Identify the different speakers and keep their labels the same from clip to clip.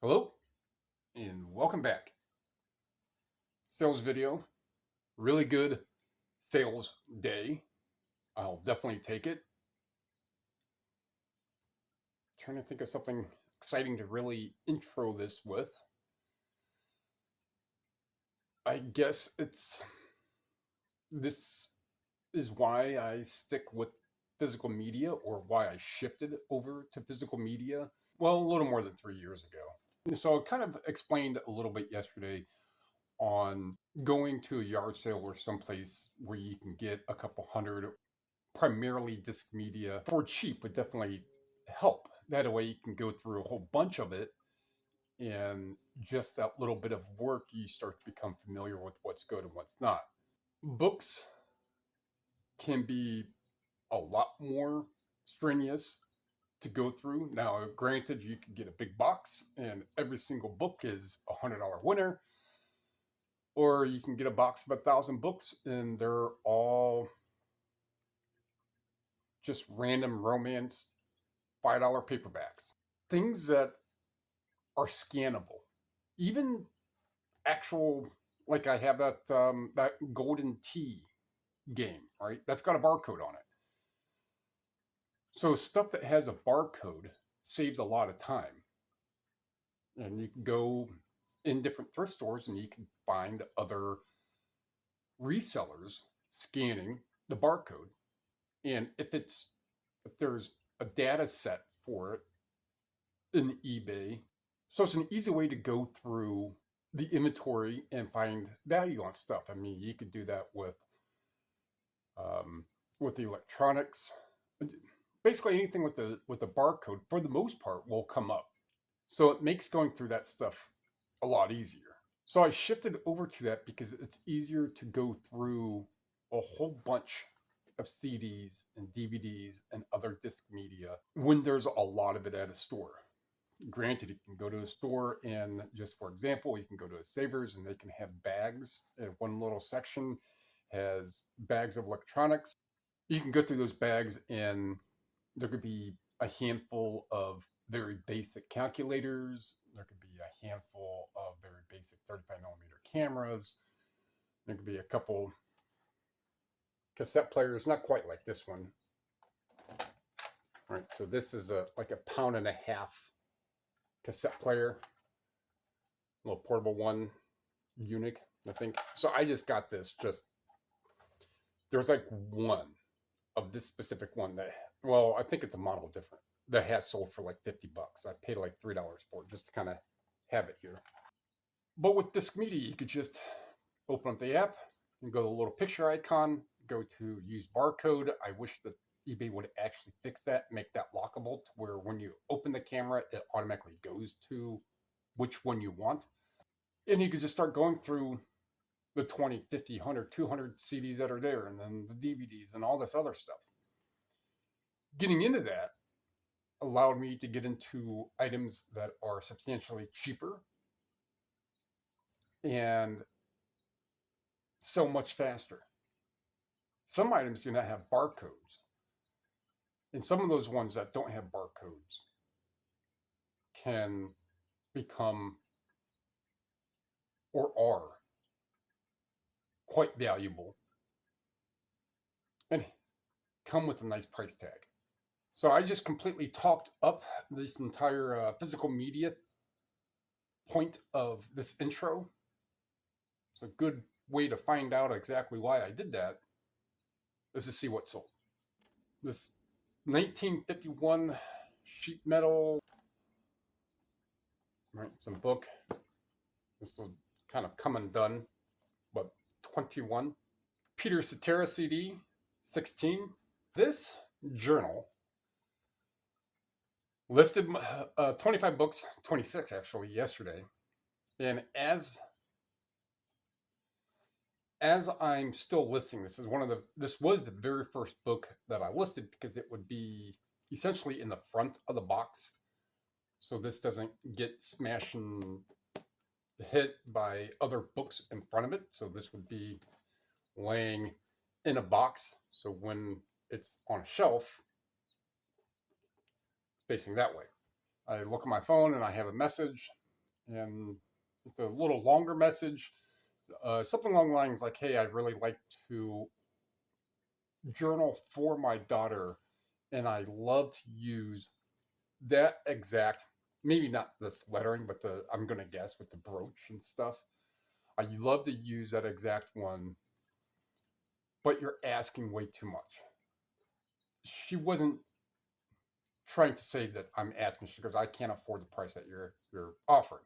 Speaker 1: Hello and welcome back. Sales video, really good sales day. I'll definitely take it. Trying to think of something exciting to really intro this with. I guess this is why I stick with physical media, or why I shifted over to physical media. Well, a little more than 3 years ago. So I kind of explained a little bit yesterday on going to a yard sale or someplace where you can get a couple hundred, primarily disc media for cheap, would definitely help. That way you can go through a whole bunch of it, and just that little bit of work, you start to become familiar with what's good and what's not. Books can be a lot more strenuous to go through. Now, granted, you can get a big box and every single book is $100 winner, or you can get a box of 1,000 books and they're all just random romance $5 paperbacks. Things that are scannable. Even actual, like I have that golden tea game, right? That's got a barcode on it. So stuff that has a barcode saves a lot of time. And you can go in different thrift stores and you can find other resellers scanning the barcode. And if there's a data set for it in eBay, so it's an easy way to go through the inventory and find value on stuff. I mean, you could do that with the electronics. Basically, anything with the barcode, for the most part, will come up. So it makes going through that stuff a lot easier. So I shifted over to that because it's easier to go through a whole bunch of CDs and DVDs and other disc media when there's a lot of it at a store. Granted, you can go to a store and, just for example, you can go to a Savers and they can have bags, and one little section has bags of electronics. You can go through those bags and there could be a handful of very basic calculators. There could be a handful of very basic 35mm cameras. There could be a couple cassette players, not quite like this one. All right, so this is like a £1.50 cassette player, a little portable one, unique, I think. So I just got this. There's like one of this specific one that, well, I think it's a model different, that has sold for like $50. I paid like $3 for it just to kind of have it here. But with Disc Media, you could just open up the app and go to the little picture icon, go to use barcode. I wish that eBay would actually fix that, make that lockable to where when you open the camera, it automatically goes to which one you want. And you could just start going through the 20, 50, 100, 200 CDs that are there, and then the DVDs and all this other stuff. Getting into that allowed me to get into items that are substantially cheaper and so much faster. Some items do not have barcodes, and some of those ones that don't have barcodes can become, or are, quite valuable and come with a nice price tag. So I just completely talked up this entire physical media point of this intro. It's a good way to find out exactly why I did that is to see what sold. This 1951 sheet metal, right? Some book. This was kind of come undone, but 21. Peter Cetera CD, 16. This journal listed 25 books, 26 actually, yesterday. And as I'm still listing, this was the very first book that I listed, because it would be essentially in the front of the box, so this doesn't get smashed and hit by other books in front of it. So this would be laying in a box, so when it's on a shelf, facing that way. I look at my phone and I have a message. and it's a little longer message, something along the lines like, "Hey, I'd really like to journal for my daughter, and I love to use that exact, maybe not this lettering, but the I'm gonna guess with the brooch and stuff. I love to use that exact one, but you're asking way too much." She wasn't trying to say that I'm asking. She goes, "I can't afford the price that you're offering."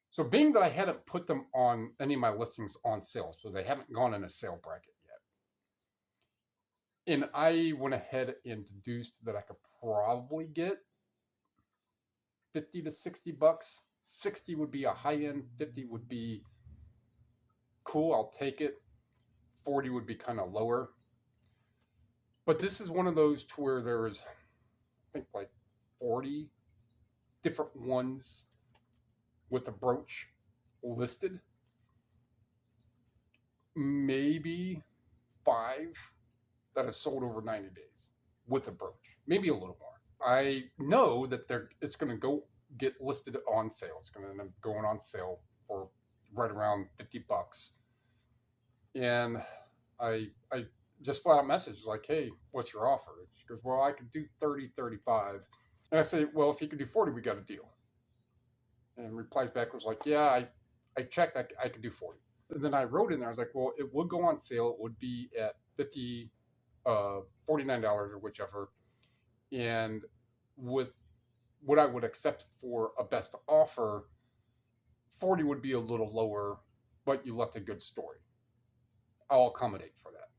Speaker 1: So being that I hadn't put them on any of my listings on sale, so they haven't gone in a sale bracket yet. And I went ahead and deduced that I could probably get 50 to 60 bucks. 60 would be a high end, 50 would be cool, I'll take it. 40 would be kind of lower. But this is one of those to where there's, I think, like 40 different ones with a brooch listed. Maybe 5 that have sold over 90 days with a brooch. Maybe a little more. I know that it's going to go get listed on sale. It's going to end up going on sale for right around 50 bucks. And I just flat out messaged like, "Hey, what's your offer?" And she goes, "Well, I could do 30, 35." And I say, "Well, if you could do 40, we got a deal." And replies back was like, "Yeah, I checked, I could do 40." And then I wrote in there, I was like, "Well, it would go on sale. It would be at 50, $49 or whichever. And with what I would accept for a best offer, 40 would be a little lower, but you left a good story. I'll accommodate for that."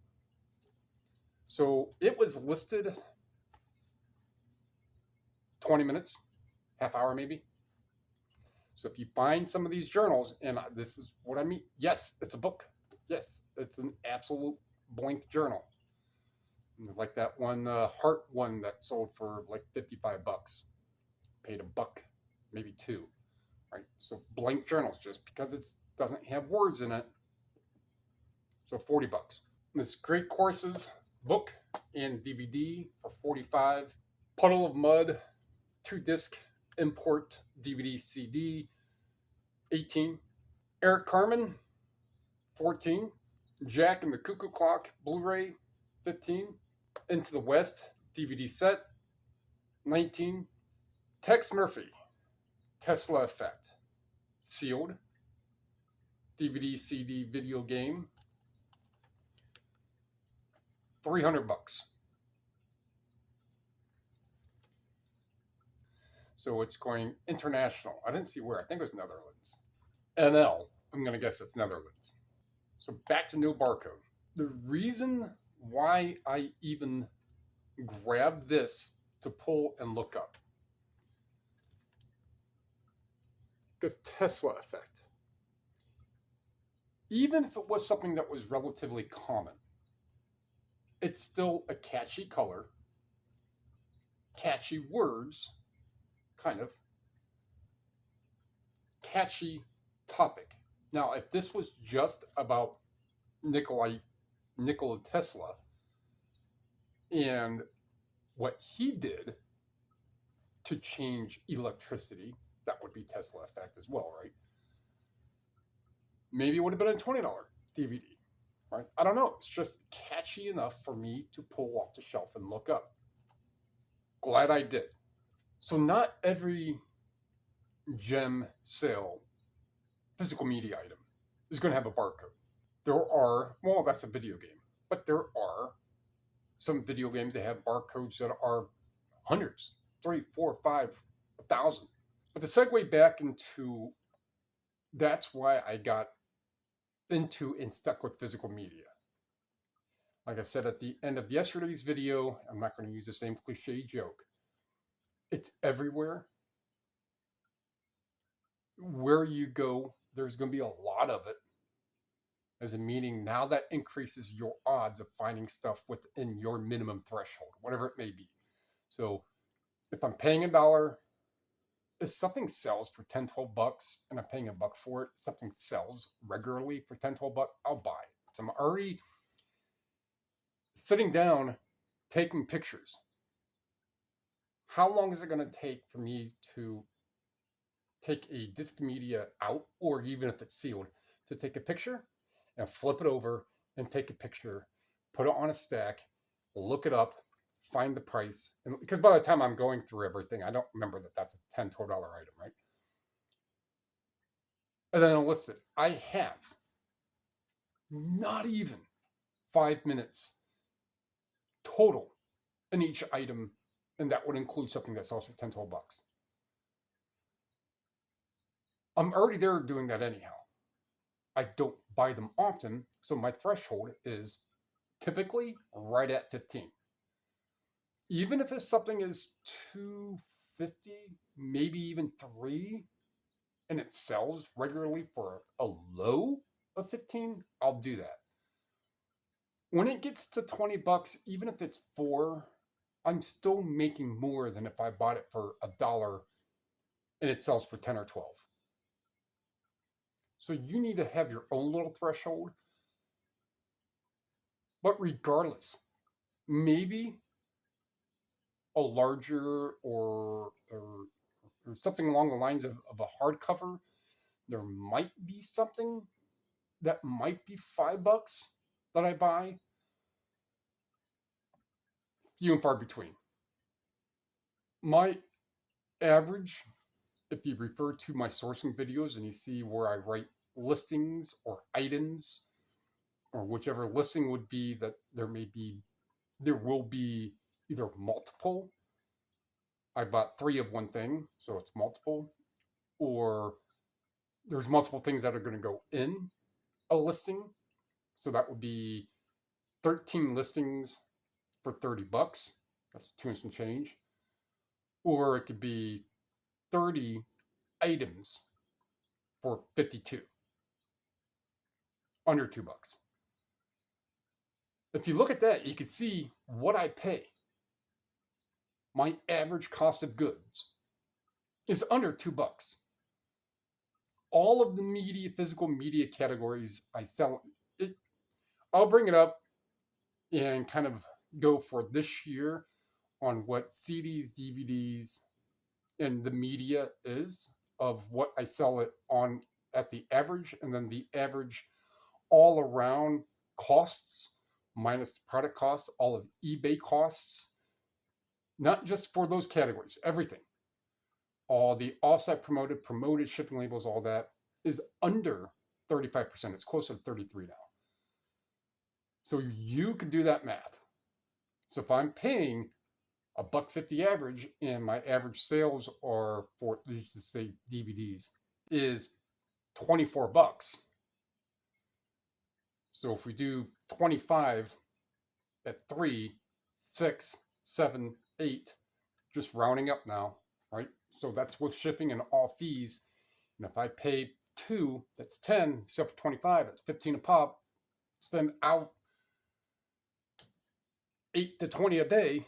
Speaker 1: So it was listed 20 minutes, half hour maybe. So if you find some of these journals, and this is what I mean, yes, it's a book. Yes, it's an absolute blank journal. Like that one Heart one that sold for like 55 bucks. Paid a buck, maybe two, right? So blank journals, just because it doesn't have words in it. So 40 bucks. This Great Courses book and DVD for 45. Puddle of Mud 2-disc import DVD CD 18. Eric Carmen 14. Jack and the Cuckoo Clock Blu-ray 15. Into the West DVD set 19. Tex Murphy Tesla Effect sealed DVD CD video game 300 bucks. So it's going international. I didn't see where. I think it was Netherlands. NL. I'm going to guess it's Netherlands. So back to no barcode. The reason why I even grabbed this to pull and look up, because Tesla Effect, even if it was something that was relatively common, it's still a catchy color, catchy words, kind of, catchy topic. Now, if this was just about Nikola Tesla and what he did to change electricity, that would be Tesla Effect as well, right? Maybe it would have been a $20 DVD, right? I don't know. It's just catchy enough for me to pull off the shelf and look up. Glad I did. So not every gem sale physical media item is going to have a barcode. There are, well, that's a video game, but there are some video games that have barcodes that are hundreds, 3, 4, 5, 1,000. But to segue back into, that's why I got into and stuck with physical media. Like I said at the end of yesterday's video, I'm not going to use the same cliche joke. It's everywhere. Where you go, there's going to be a lot of it. As a meaning, now that increases your odds of finding stuff within your minimum threshold, whatever it may be. So if I'm paying $1, if something sells for 10, 12 bucks and I'm paying $1 for it, something sells regularly for 10, 12 bucks, I'll buy it. So I'm already sitting down, taking pictures. How long is it going to take for me to take a disc media out, or even if it's sealed, to take a picture and flip it over and take a picture, put it on a stack, look it up, find the price. And because by the time I'm going through everything, I don't remember that that's a $10, $12 item, right? And then I'll list it. I have not even 5 minutes total in each item, and that would include something that sells for 10, $12. I'm already there doing that anyhow. I don't buy them often, so my threshold is typically right at 15. Even if it's something is 250, maybe even 3, and it sells regularly for a low of 15, I'll do that. When it gets to $20, even if it's 4, I'm still making more than if I bought it for $1 and it sells for 10 or 12. So you need to have your own little threshold. But regardless, maybe a larger or something along the lines of a hardcover, there might be something that might be $5 that I buy. Few and far between. My average, if you refer to my sourcing videos and you see where I write listings or items, or whichever listing would be, that there will be either multiple. I bought 3 of one thing, so it's multiple, or there's multiple things that are going to go in a listing. So that would be 13 listings for $30. That's 2 and some change. Or it could be 30 items for 52, under $2. If you look at that, you can see what I pay. My average cost of goods is under $2. All of the media, physical media categories I sell, I'll bring it up and kind of go for this year on what CDs, DVDs, and the media is of what I sell it on at the average, and then the average all around costs minus the product cost, all of eBay costs, not just for those categories, everything. All the offsite promoted shipping labels, all that is under 35%. It's closer to 33 now. So you can do that math. So if I'm paying $1.50 average, and my average sales are, for, let's just say DVDs, is $24. So if we do 25 at 3, 6, 7, 8, just rounding up now, right? So that's with shipping and all fees. And if I pay 2, that's 10, except for 25, that's 15 a pop. Send out 8 to 20 a day.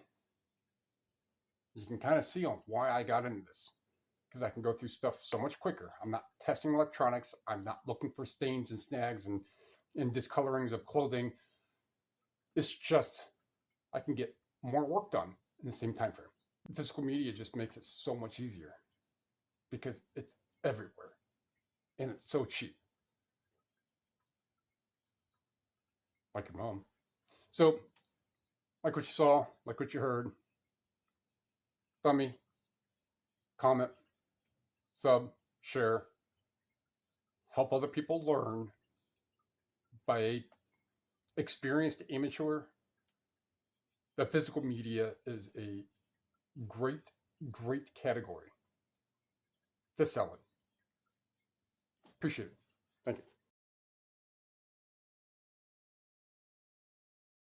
Speaker 1: You can kind of see on why I got into this, because I can go through stuff so much quicker. I'm not testing electronics. I'm not looking for stains and snags and discolorings of clothing. It's just I can get more work done in the same time frame. Physical media just makes it so much easier because it's everywhere and it's so cheap. Like your mom. So, like what you saw, like what you heard, thumb me, comment, sub, share, help other people learn by a experienced amateur. The physical media is a great, great category to sell it. Appreciate it. Thank you.